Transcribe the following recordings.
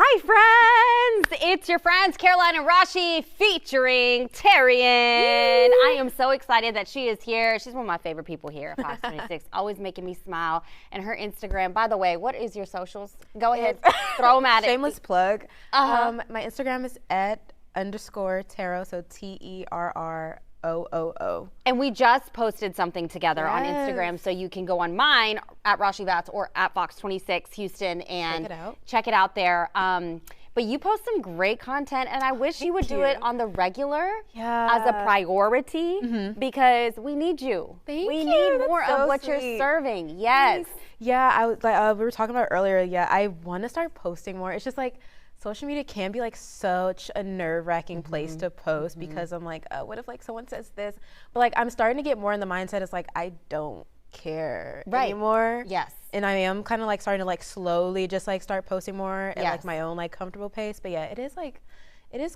Hi, friends! It's your friends, Caroline and Rashi, featuring Terrian. I am so excited that she is here. She's one of my favorite people here at Fox 26, always making me smile. And her Instagram, by the way, what is your socials? Go ahead, throw them at it. Shameless plug. My Instagram is @_Terroo, so TERROOO. And we just posted something together on Instagram, so you can go on mine at Rashi Vats or at Fox 26 Houston and check it out there. But you post some great content, and I wish you would do it on the regular as a priority because we need you. We need more of what you're serving. Yes. Yeah, I was like we were talking about earlier. Yeah, I want to start posting more. It's just like social media can be like such a nerve-wracking place to post because I'm like, what if like someone says this? But like I'm starting to get more in the mindset. It's like I don't care anymore. Yes. And I am kind of like starting to like slowly just like start posting more at like my own like comfortable pace. But yeah, it is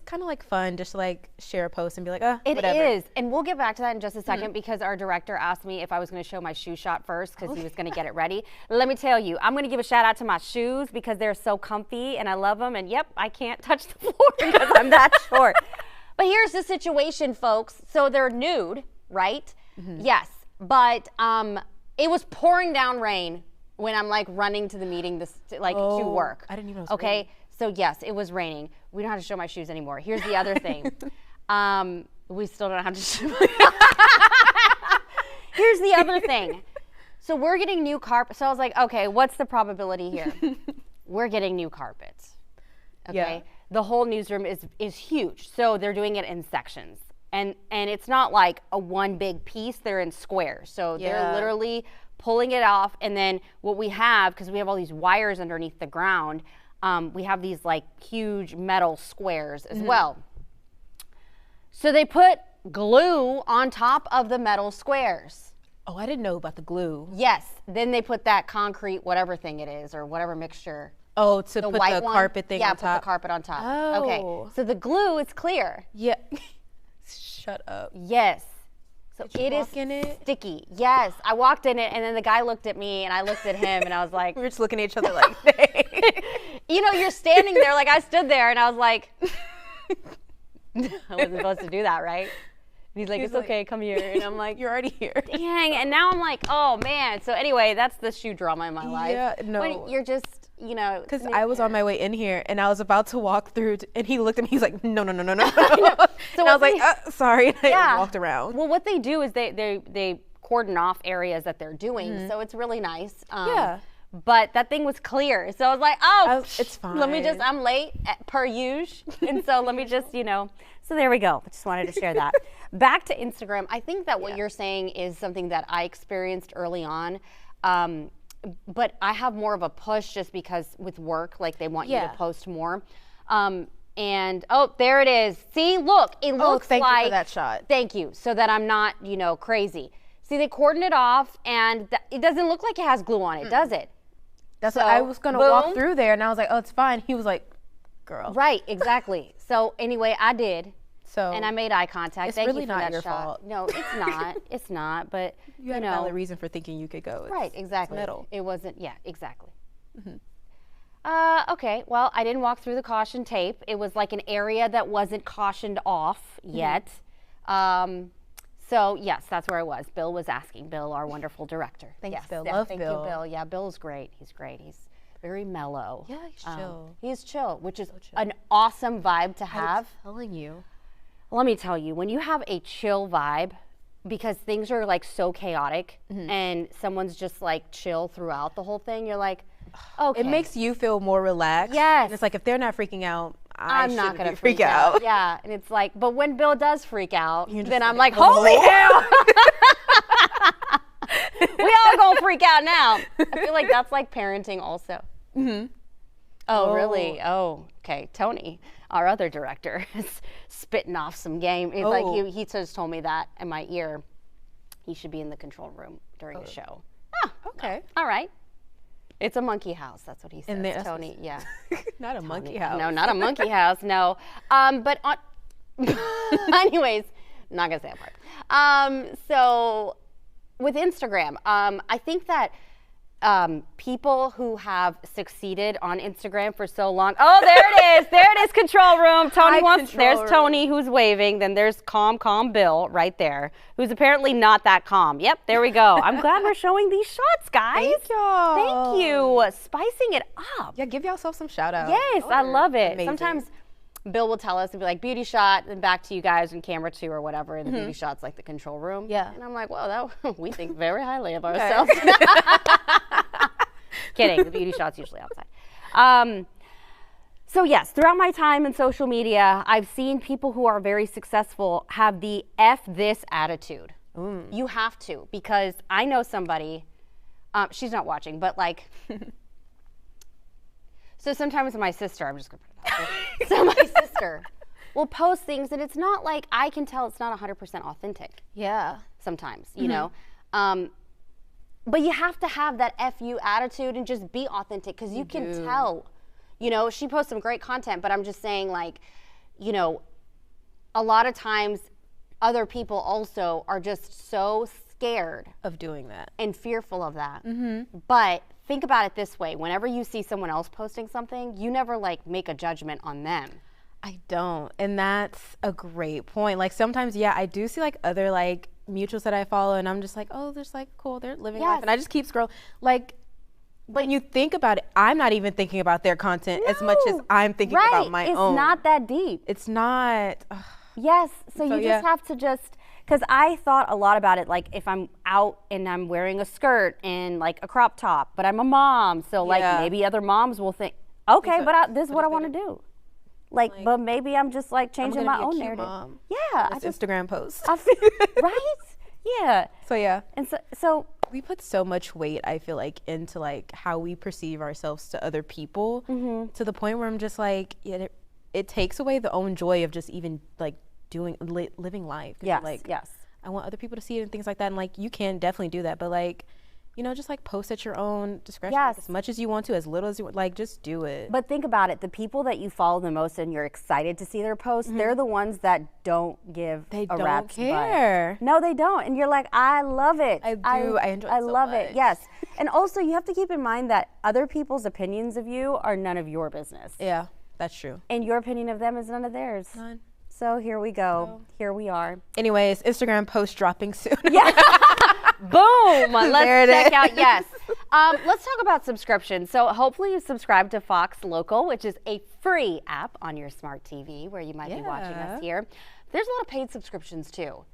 kind of like fun just to like share a post and be like, whatever. It is. And we'll get back to that in just a second because our director asked me if I was going to show my shoe shot first because he was going to get it ready. Let me tell you, I'm going to give a shout out to my shoes because they're so comfy and I love them. And yep, I can't touch the floor because I'm that short. But here's the situation, folks. So they're nude, right? Yes. But it was pouring down rain when I'm like running to the meeting to work. I didn't even know it was okay. raining. So yes, it was raining. We don't have to show my shoes anymore. Here's the other thing. We still don't have to show Here's the other thing. So we're getting new carpet. So I was like, okay, what's the probability here? We're getting new carpets. Okay. Yeah. The whole newsroom is huge. So they're doing it in sections. And it's not like a one big piece, they're in squares. So they're literally pulling it off. And then what we have, because we have all these wires underneath the ground, we have these like huge metal squares as well. So they put glue on top of the metal squares. Oh, I didn't know about the glue. Yes. Then they put that concrete, whatever thing it is, or whatever mixture. Oh, to put white the carpet thing on top? Yeah, put the carpet on top. Oh. Okay. So the glue is clear. Yeah. Shut up. Yes. So Did you walk in it? Sticky. Yes. I walked in it, and then the guy looked at me, and I looked at him, and I was like. We were just looking at each other like, hey. You know, you're standing there, like I stood there, and I was like. I wasn't supposed to do that, right? And he's like, it's okay, come here. And I'm like, you're already here. Dang. And now I'm like, oh, man. So anyway, that's the shoe drama in my life. Yeah, no. When you're just, you know. Because I was on my way in here, and I was about to walk through, and he looked at me, he's like, no. So and I was like, sorry, and I walked around. Well, what they do is they cordon off areas that they're doing, so it's really nice. But that thing was clear. So I was like, it's fine. I'm late per usual. And so let me just, so there we go. I just wanted to share that. Back to Instagram. I think that what you're saying is something that I experienced early on. But I have more of a push just because with work, like they want you to post more. And there it is. See, look, it looks thank like. you for that shot. Thank you. So that I'm not, crazy. See, they cordon it off and it doesn't look like it has glue on it, does it? That's what I was going to walk through there, and I was like, oh, it's fine. He was like, girl. Right, exactly. So anyway, I did. So and I made eye contact. It's Thank really you for not that your shot. fault. No, it's not. It's not. But you had a valid reason for thinking you could go. Right, exactly. Metal. It wasn't. Yeah, exactly. Okay. Well, I didn't walk through the caution tape. It was like an area that wasn't cautioned off yet. So yes, that's where I was. Bill was asking. Bill, our wonderful director. Thanks, Bill. Yeah, Love thank Bill. you, Bill. Yeah, Bill's great. He's great. He's very mellow. Yeah, he's chill. He's chill, which is an awesome vibe to have. I'm telling you. Let me tell you, when you have a chill vibe, because things are like so chaotic and someone's just like chill throughout the whole thing, you're like, okay. It makes you feel more relaxed. Yes. And it's like, if they're not freaking out, I'm not going to freak out. Yeah. And it's like, but when Bill does freak out, then I'm like, like, holy hell. We all going to freak out now. I feel like that's like parenting also. Oh, really? Oh, okay. Tony, our other director, is spitting off some game. It's like he just told me that in my ear. He should be in the control room during the show. Okay. All right. It's a monkey house. That's what he says. And Tony, yeah. Not a monkey house. No, not a monkey house. No. But on. Anyways, not gonna say that part. So with Instagram, I think that people who have succeeded on Instagram for so long. Oh, there it is, control room. There's Tony who's waving. Then there's calm Bill right there, who's apparently not that calm. Yep, there we go. I'm glad we're showing these shots, guys. Thank y'all. Thank you. Spicing it up. Yeah, give yourself some shout outs. Yes, I love it. Amazing. Sometimes Bill will tell us and be like, beauty shot, and back to you guys in camera 2 or whatever, and the beauty shot's like the control room. Yeah. And I'm like, well, we think very highly of ourselves. Kidding, the beauty shot's usually outside. So yes, throughout my time in social media, I've seen people who are very successful have the F this attitude. You have to, because I know somebody, she's not watching, but like, so sometimes my sister, I'm just gonna put it out there. So my sister will post things and it's not like, I can tell it's not 100% authentic. Yeah. Sometimes, you know. But you have to have that FU attitude and just be authentic, because you can tell. You know, she posts some great content, but I'm just saying, like, you know, a lot of times other people also are just so scared Of doing that. and fearful of that. But think about it this way. Whenever you see someone else posting something, you never like make a judgment on them. I don't. And that's a great point. Like sometimes, yeah, I do see like other like mutuals that I follow and I'm just like, oh, they're just like cool, they're living life. And I just keep scrolling. Like when you think about it, I'm not even thinking about their content as much as I'm thinking about my own. It's not that deep. It's not. Yes. So you just have to just, because I thought a lot about it, like if I'm out and I'm wearing a skirt and like a crop top, but I'm a mom. So like maybe other moms will think, okay, but this is what I want to do. Like, but maybe I'm just like changing my own narrative. Mom. Yeah. I just Instagram post. Right? Yeah. So yeah. And so we put so much weight, I feel like, into like how we perceive ourselves to other people, to the point where I'm just like, it takes away the own joy of just even like living life. Yes, like, yes. I want other people to see it and things like that. And like, you can definitely do that, but like, you know, just like post at your own discretion, like, as much as you want to, as little as you want, like just do it. But think about it, the people that you follow the most and you're excited to see their posts, they're the ones that don't give a rat's care. butt. No, they don't. And you're like, I love it. I do. I enjoy it so love much. it. Yes. And also you have to keep in mind that other people's opinions of you are none of your business. Yeah, that's true. And your opinion of them is none of theirs. None. So here we go. Here we are. Anyways, Instagram post dropping soon. Yeah. Boom. Let's check out. Yes. Let's talk about subscriptions. So hopefully you subscribe to Fox Local, which is a free app on your smart TV where you might be watching us here. There's a lot of paid subscriptions too.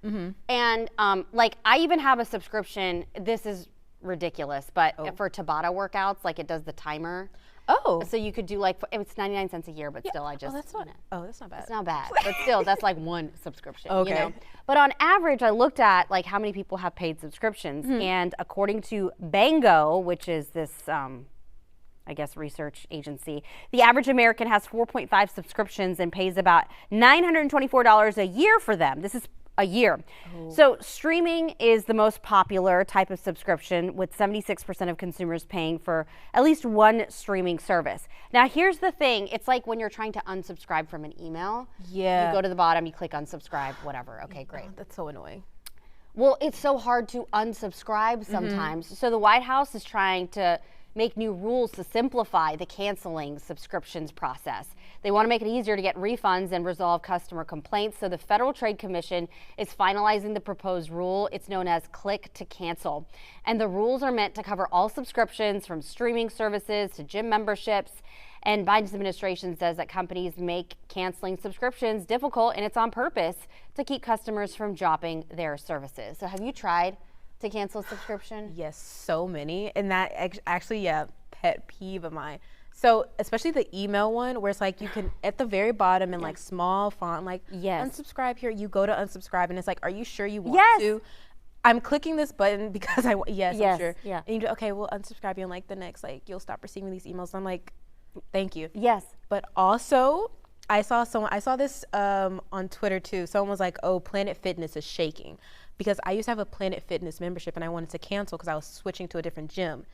And like I even have a subscription. This is ridiculous, but for Tabata workouts, like it does the timer. Oh. So you could do like, it's 99 cents a year, but still I just, that's not, that's not bad. It's not bad, but still that's like one subscription, Okay. you know? But on average, I looked at like how many people have paid subscriptions, and according to Bango, which is this, I guess, research agency, the average American has 4.5 subscriptions and pays about $924 a year for them. This is a year. So streaming is the most popular type of subscription, with 76% of consumers paying for at least one streaming service. Now here's the thing, it's like when you're trying to unsubscribe from an email. Yeah. You go to the bottom, you click unsubscribe, whatever. Okay, great. That's so annoying. Well, it's so hard to unsubscribe sometimes. So the White House is trying to make new rules to simplify the canceling subscriptions process. They want to make it easier to get refunds and resolve customer complaints. So the Federal Trade Commission is finalizing the proposed rule. It's known as Click to Cancel. And the rules are meant to cover all subscriptions, from streaming services to gym memberships. And Biden's administration says that companies make canceling subscriptions difficult, and it's on purpose to keep customers from dropping their services. So have you tried to cancel a subscription? Yes, so many. And that actually, pet peeve of mine. So especially the email one, where it's like you can, at the very bottom in like small font, like unsubscribe here, you go to unsubscribe and it's like, are you sure you want to? I'm clicking this button because I'm sure. Yeah. And you do, okay, we'll unsubscribe you, and like the next, like you'll stop receiving these emails. I'm like, thank you. Yes. But also, I saw this on Twitter too. Someone was like, oh, Planet Fitness is shaking. Because I used to have a Planet Fitness membership and I wanted to cancel because I was switching to a different gym.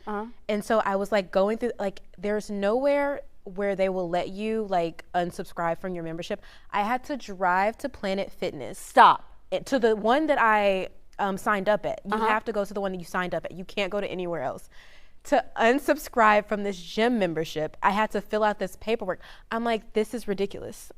And so I was like going through, like, there's nowhere where they will let you like unsubscribe from your membership. I had to drive to Planet Fitness. To the one that I signed up at. You have to go to the one that you signed up at. You can't go to anywhere else. to unsubscribe from this gym membership, I had to fill out this paperwork. I'm like, this is ridiculous.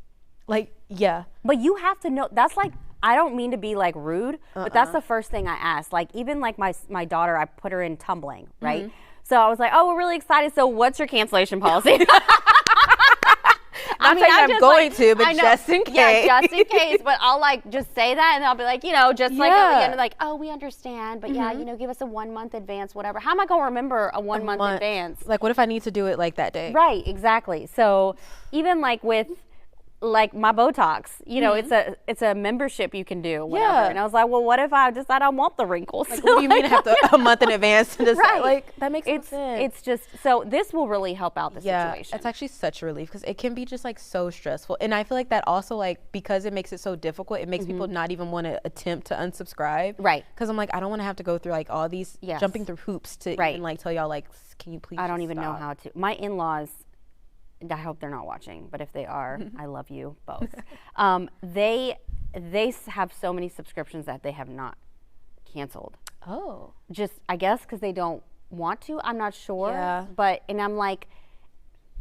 Like, yeah. But you have to know, that's like, I don't mean to be like rude, but that's the first thing I asked. Like, even like my daughter, I put her in tumbling, right? So I was like, oh, we're really excited. So what's your cancellation policy? I'm just going like, to, but I know, just in case. Yeah, just in case. But I'll like just say that, and I'll be like, you know, just like at the end, like, oh, we understand, but yeah, you know, give us a 1 month advance, whatever. How am I gonna remember a 1 month advance? Like, what if I need to do it like that day? Right, exactly. So even like with like my Botox, you know, it's a membership you can do, whatever. Yeah. And I was like, well, what if I decide I want the wrinkles? Like, what do you mean I have to a month in advance to decide? Right. Like, that makes no sense. It's just, so this will really help out the situation. It's actually such a relief because it can be just like so stressful. And I feel like that also, like, because it makes it so difficult, it makes people not even want to attempt to unsubscribe. Right. Because I'm like, I don't want to have to go through like all these jumping through hoops to even like tell y'all like, can you please I don't even know stop? how to. My in-laws, I hope they're not watching, but if they are, I love you both. They have so many subscriptions that they have not canceled. Oh. Just, I guess, because they don't want to. I'm not sure. Yeah. But, and I'm like,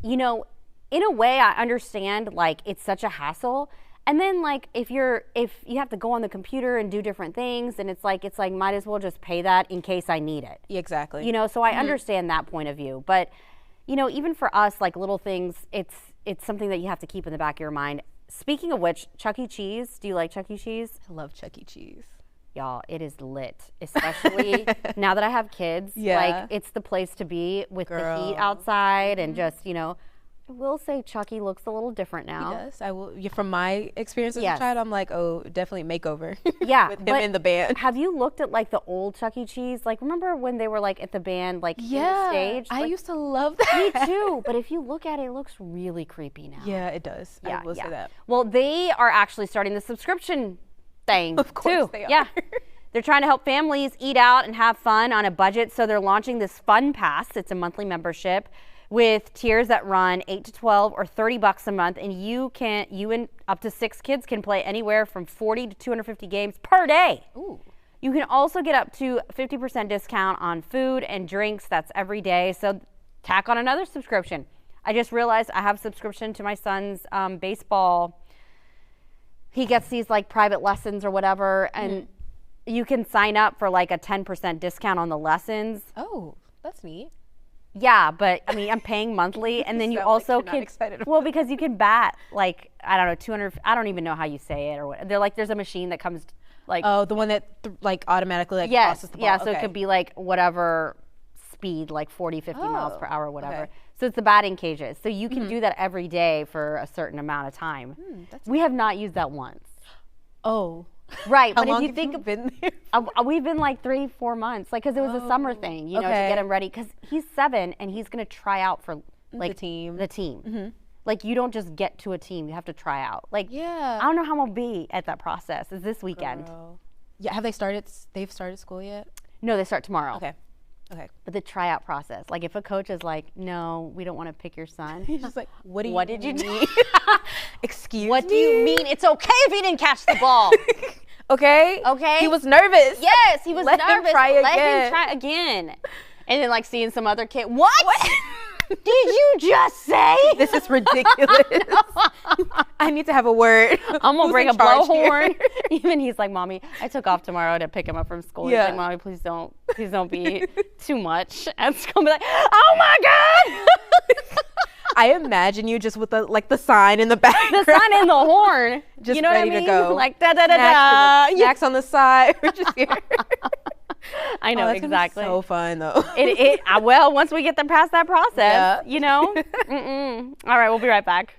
you know, in a way, I understand, like, it's such a hassle. And then, like, if you have to go on the computer and do different things, and it's like, might as well just pay that in case I need it. Exactly. You know, so I understand that point of view. But, you know, even for us, like little things, it's something that you have to keep in the back of your mind. Speaking of which, Chuck E. Cheese, do you like Chuck E. Cheese? I love Chuck E. Cheese. Y'all, it is lit, especially now that I have kids. Yeah. Like, it's the place to be with the heat outside and just, you know, I will say Chucky looks a little different now. Yes, I will. Yeah, from my experience as Yes. a child, I'm like, oh, definitely makeover. Yeah, with him but in the band. Have you looked at like the old Chuck E. Cheese? Like, remember when they were like at the band, like in the stage? I Like, used to love that. me too. But if you look at it, it looks really creepy now. Yeah, it does. Yeah, I will say that. Well, they are actually starting the subscription thing Of course too. they are. Yeah. They're trying to help families eat out and have fun on a budget, so they're launching this Fun Pass. It's a monthly membership with tiers that run 8 to 12 or $30 a month, and you and up to 6 kids can play anywhere from 40 to 250 games per day. Ooh. You can also get up to 50% discount on food and drinks. That's every day. So tack on another subscription. I just realized I have a subscription to my son's baseball. He gets these like private lessons or whatever, and you can sign up for like a 10% discount on the lessons. Oh, that's neat. Yeah, but I mean, I'm paying monthly, and then you sound like also you're not can. excited about Well, because you can bat like, I don't know, 200. I don't even know how you say it or what. They're like, there's a machine that comes like. Oh, the one that like automatically like Yes, crosses the ball. yeah. So Okay. it could be like whatever speed, like 40, 50 miles per hour, whatever. okay. So it's the batting cages. So you can do that every day for a certain amount of time. that's We have not used that once. Oh. Right, How but long if you have think you been there? we've been like 3-4 months, like because it was a summer thing, you know, to okay. get him ready. Because he's 7 and he's gonna try out for like team. The team. Like you don't just get to a team; you have to try out. Like Yeah. I don't know how I'm gonna be at that process. Is this weekend? Girl. Yeah, have they started? They've started school yet? No, they start tomorrow. Okay. Okay. But the tryout process, like if a coach is like, "No, we don't want to pick your son," He's just like, what do you? what did you do? Excuse What me? do you mean? It's okay if he didn't catch the ball. Okay. Okay. He was nervous. Yes, he was Let him nervous. try Let again. him try again. And then like seeing some other kid. What? Did you just say? This is ridiculous. I need to have a word. I'm gonna Who's bring in a charge blowhorn. here? Even he's like, "Mommy, I took off tomorrow to pick him up from school." Yeah. He's like, "Mommy, please don't be too much." And it's gonna be like, "Oh my God!" I imagine you just with the sign in the back. The sign and the horn. Just you know ready what I to mean? go. Like da da da Snacks, da. snacks on the side. We're just here. I know That's gonna be exactly. so fun though. Well, once we get them past that process, Yeah. you know. Mm-mm. All right, we'll be right back.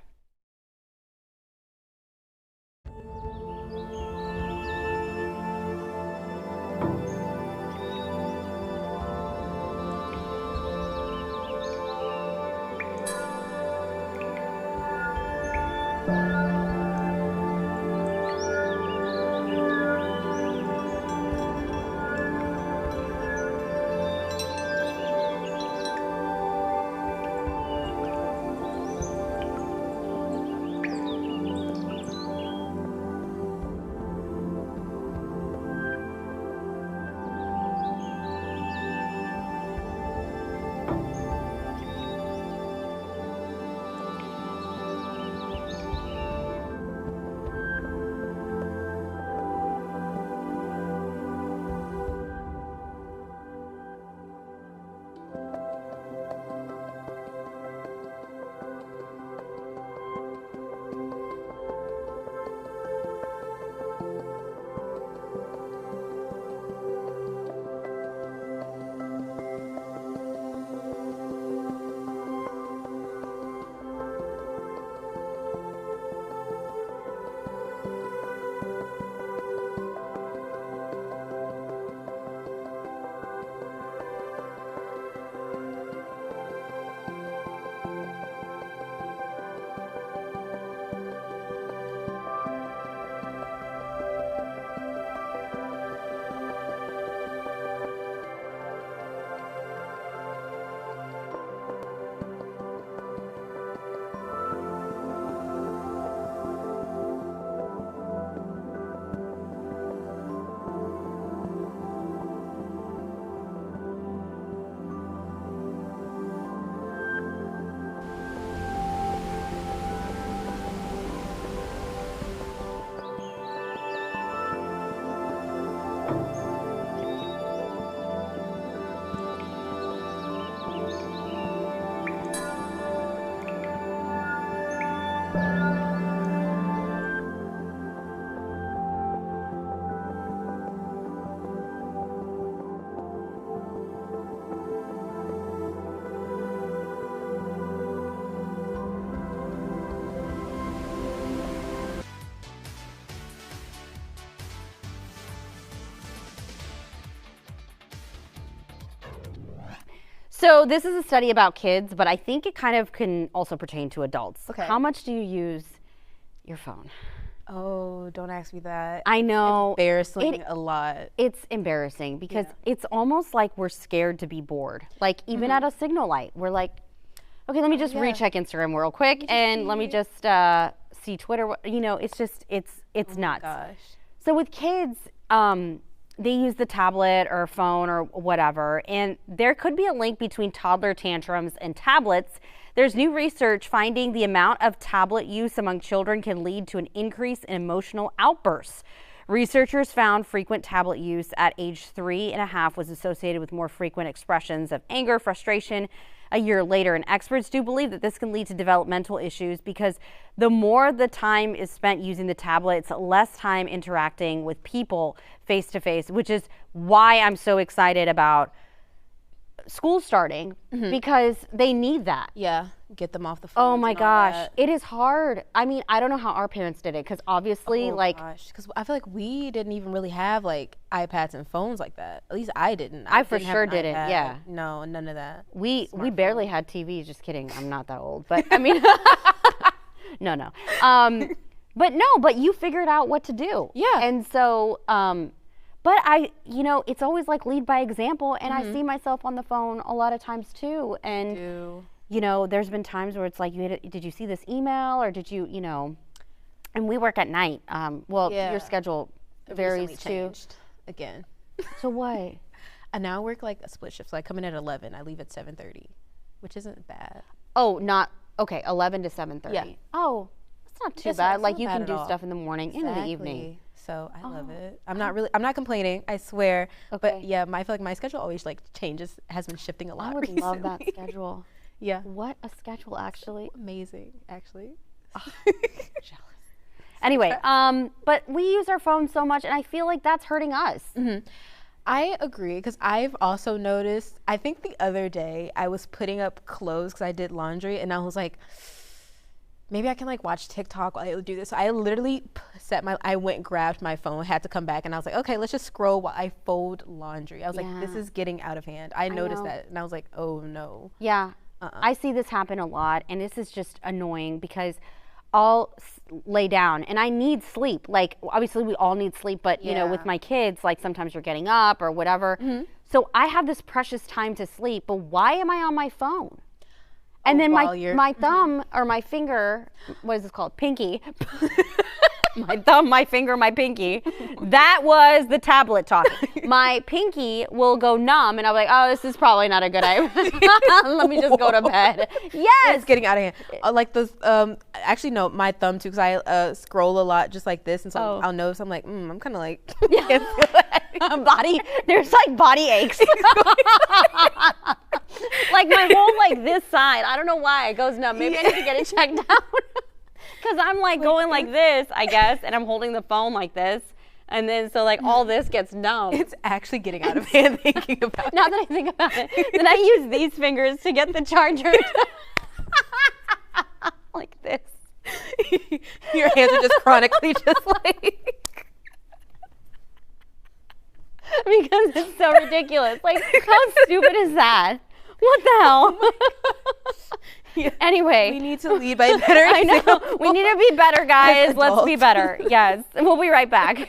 So this is a study about kids, but I think it kind of can also pertain to adults. Okay. How much do you use your phone? Oh, don't ask me that. I know. Embarrassing a lot. It's embarrassing because it's almost like we're scared to be bored. Like even at a signal light, we're like, okay, let me just recheck Instagram real quick and let me just see Twitter. You know, it's just, it's nuts. Gosh. So with kids, they use the tablet or phone or whatever, and there could be a link between toddler tantrums and tablets. There's new research finding the amount of tablet use among children can lead to an increase in emotional outbursts. Researchers found frequent tablet use at age 3.5 was associated with more frequent expressions of anger, frustration a year later. And experts do believe that this can lead to developmental issues because the more the time is spent using the tablet, it's less time interacting with people face to face, which is why I'm so excited about school starting because they need that. Yeah, get them off the phone. Oh my gosh, it is hard. I mean, I don't know how our parents did it because obviously, because I feel like we didn't even really have like iPads and phones like that. At least I didn't. I for didn't have sure an didn't. iPad. Yeah, no, none of that. we barely had TVs. Just kidding. I'm not that old, but I mean, no. But you figured out what to do. Yeah. And so, but it's always like lead by example, and I see myself on the phone a lot of times too. And there's been times where it's like, did you see this email, or did you, and we work at night. Your schedule varies too. Changed again. So what? I now work like a split shift. So I come in at 11. I leave at 7:30, which isn't bad. Oh, not okay. 11 to 7:30. Yeah. Oh, that's not too bad. Like you can do stuff in the morning and in the evening. So I love it. I'm not complaining, I swear. Okay. But yeah, I feel like my schedule always like changes, has been shifting a lot. I would recently. love that schedule. Yeah. What a schedule, actually. Amazing, actually. Jealous. Anyway, but we use our phones so much, and I feel like that's hurting us. I agree, because I've also noticed, I think the other day I was putting up clothes because I did laundry, and I was like, maybe I can like watch TikTok while I do this. So I literally I went and grabbed my phone, had to come back, and I was like, okay, let's just scroll while I fold laundry. I was like, this is getting out of hand. I noticed that, and I was like, oh no. Yeah, I see this happen a lot, and this is just annoying because I'll lay down and I need sleep. Like obviously we all need sleep, but with my kids, like sometimes you're getting up or whatever. So I have this precious time to sleep, but why am I on my phone? And then my thumb or my finger, what is this called? Pinky. My thumb, my finger, my pinky. That was the tablet talking. My pinky will go numb, and I'm like, oh, this is probably not a good idea. Let me just go to bed. Yes. It's getting out of hand. Like those, actually no, my thumb too, because I scroll a lot just like this, and so I'll notice, I'm like, I'm kind of like, there's like body aches. Like my whole like this side, I don't know why it goes numb. Maybe I need to get it checked out. Because I'm like going like this, I guess, and I'm holding the phone like this. And then so like all this gets numb. It's actually getting out of hand thinking about now that I think about it. Then I use these fingers to get the charger. Like this. Your hands are just chronically just like. Because it's so ridiculous. Like, how stupid is that? What the hell? Yeah. Anyway. We need to lead by better I know. We need to be better, guys. Let's be better. Yes. We'll be right back.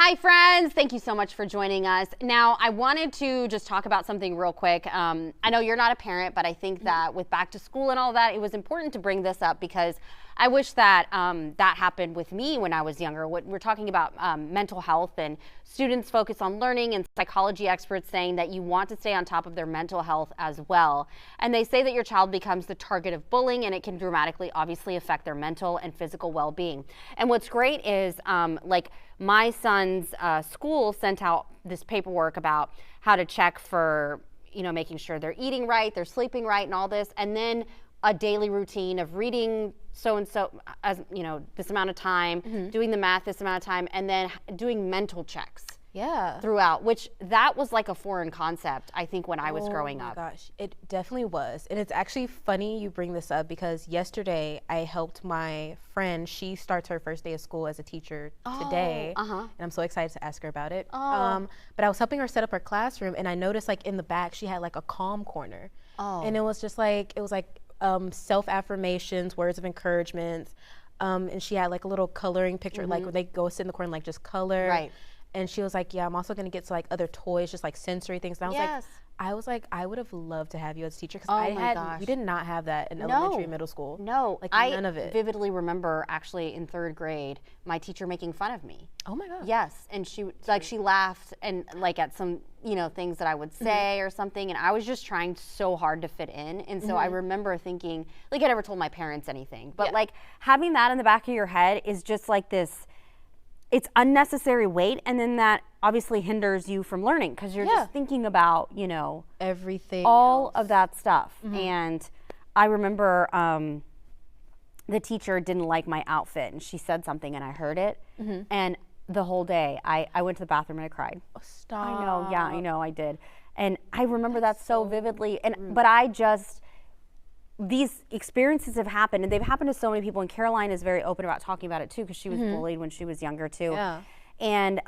Hi, friends. Thank you so much for joining us. Now, I wanted to just talk about something real quick. I know you're not a parent, but I think that with back to school and all that, it was important to bring this up because I wish that that happened with me when I was younger. We're talking about mental health, and students focus on learning, and psychology experts saying that you want to stay on top of their mental health as well. And they say that your child becomes the target of bullying, and it can dramatically, obviously, affect their mental and physical well-being. And what's great is, like, my son's school sent out this paperwork about how to check for, you know, making sure they're eating right, they're sleeping right, and all this, and then a daily routine of reading so-and-so, as you know, this amount of time, doing the math this amount of time, and then doing mental checks throughout, which that was like a foreign concept, I think, when I was growing up. Oh my gosh, it definitely was. And it's actually funny you bring this up because yesterday I helped my friend. She starts her first day of school as a teacher today. And I'm so excited to ask her about it. But I was helping her set up her classroom, and I noticed like in the back she had like a calm corner. And it was just like, self-affirmations, words of encouragement. And she had like a little coloring picture, like where they go sit in the corner and like just color. Right. And she was like, yeah, I'm also gonna get to like other toys, just like sensory things. And I was like, I would have loved to have you as a teacher because we did not have that in elementary and middle school. No, like none of it. I vividly remember actually in 3rd grade, my teacher making fun of me. Oh my God. Yes, and she laughed and like at some, you know, things that I would say or something, and I was just trying so hard to fit in. And so I remember thinking, like, I never told my parents anything, but like having that in the back of your head is just like this, it's unnecessary weight, and then that obviously hinders you from learning because you're just thinking about, you know, everything, all of that stuff. And I remember the teacher didn't like my outfit, and she said something, and I heard it, and the whole day I went to the bathroom and I cried. Oh, stop. I know, yeah, I know, I did, and I remember that so vividly. And but I just, these experiences have happened, and they've happened to so many people, and Caroline is very open about talking about it too because she was bullied when she was younger too. And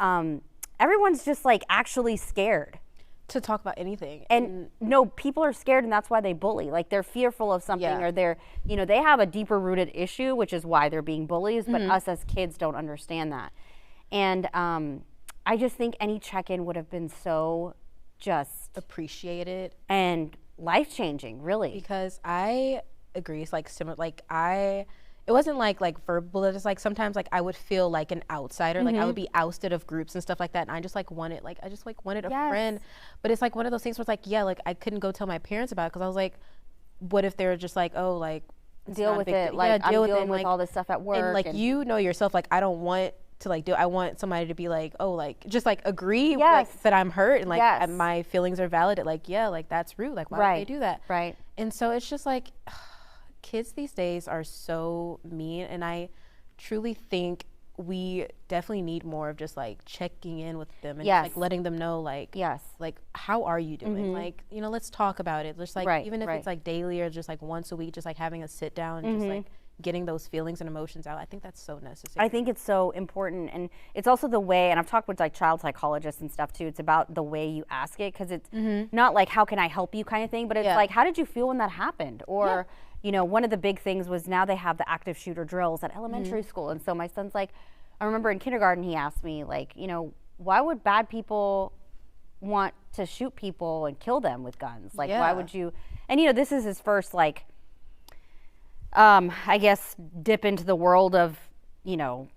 everyone's just like actually scared to talk about anything. And no, people are scared, and that's why they bully. Like, they're fearful of something, or they're, you know, they have a deeper rooted issue, which is why they're being bullies, but us as kids don't understand that. And I just think any check-in would have been so just appreciated and life-changing, really. Because I agree, it's like similar, like it wasn't like verbal, it's like sometimes like I would feel like an outsider, like I would be ousted of groups and stuff like that, and I just like wanted a friend. But it's like one of those things where it's like, yeah, like I couldn't go tell my parents about it because I was like, what if they're just like, oh, like deal with it, like I'm dealing with all this stuff at work, and like you know yourself, like I don't want to like I want somebody to be like, oh, like just like agree like, that I'm hurt and like my feelings are valid, like like that's rude, like why would they do that? Right. And so it's just like kids these days are so mean, and I truly think we definitely need more of just like checking in with them and like letting them know like like how are you doing, like, you know, let's talk about it, just like even if it's like daily or just like once a week, just like having a sit down and just like getting those feelings and emotions out. I think that's so necessary. I think it's so important, and it's also the way, and I've talked with like child psychologists and stuff too, it's about the way you ask it, because it's not like how can I help you kind of thing, but it's like how did you feel when that happened? Or you know, one of the big things was now they have the active shooter drills at elementary school, and so my son's like, I remember in kindergarten he asked me like, you know, why would bad people want to shoot people and kill them with guns? Like why would you? And you know, this is his first like I guess dip into the world of, you know,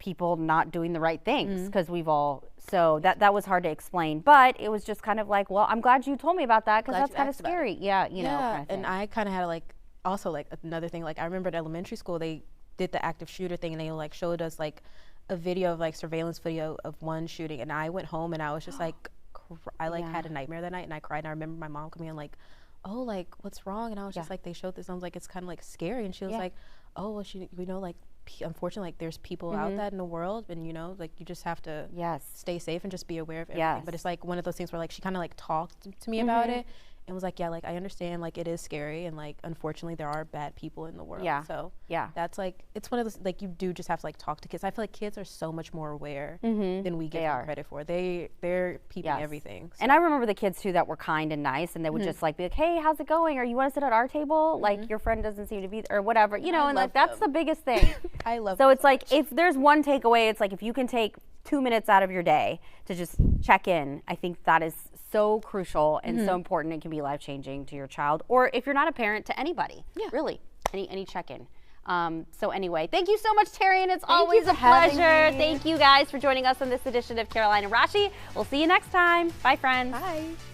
people not doing the right things, because we've all, so that was hard to explain, but it was just kind of like, well, I'm glad you told me about that because that's kind of scary. Yeah, you know. Kind of and I kind of had like also like another thing, like I remember at elementary school they did the active shooter thing, and they like showed us like a video of like surveillance video of one shooting, and I went home and I was just like I like had a nightmare that night, and I cried, and I remember my mom coming in like, oh, like what's wrong? And I was just like, they showed this, and I was like, it's kind of like scary, and she was like, oh, well, you know, like unfortunately, like there's people out that in the world, and you know, like you just have to stay safe and just be aware of everything. But it's like one of those things where like she kind of like talked to me about it and was like, yeah, like I understand, like it is scary, and like unfortunately there are bad people in the world. So that's like, it's one of those, like you do just have to like talk to kids. I feel like kids are so much more aware than we give them credit for. They're peeping everything. So. And I remember the kids too that were kind and nice, and they would just like be like, hey, how's it going? Or you want to sit at our table? Like your friend doesn't seem to be, or whatever, you know, and like that's the biggest thing. I love so it's like, if there's one takeaway, it's like if you can take 2 minutes out of your day to just check in. I think that is so crucial and so important. It can be life-changing to your child, or if you're not a parent, to anybody. Yeah. Really, any check-in. So anyway, thank you so much, Taryn. It's always a pleasure. Thank you guys for joining us on this edition of Caroline and Rashi. We'll see you next time. Bye, friends. Bye.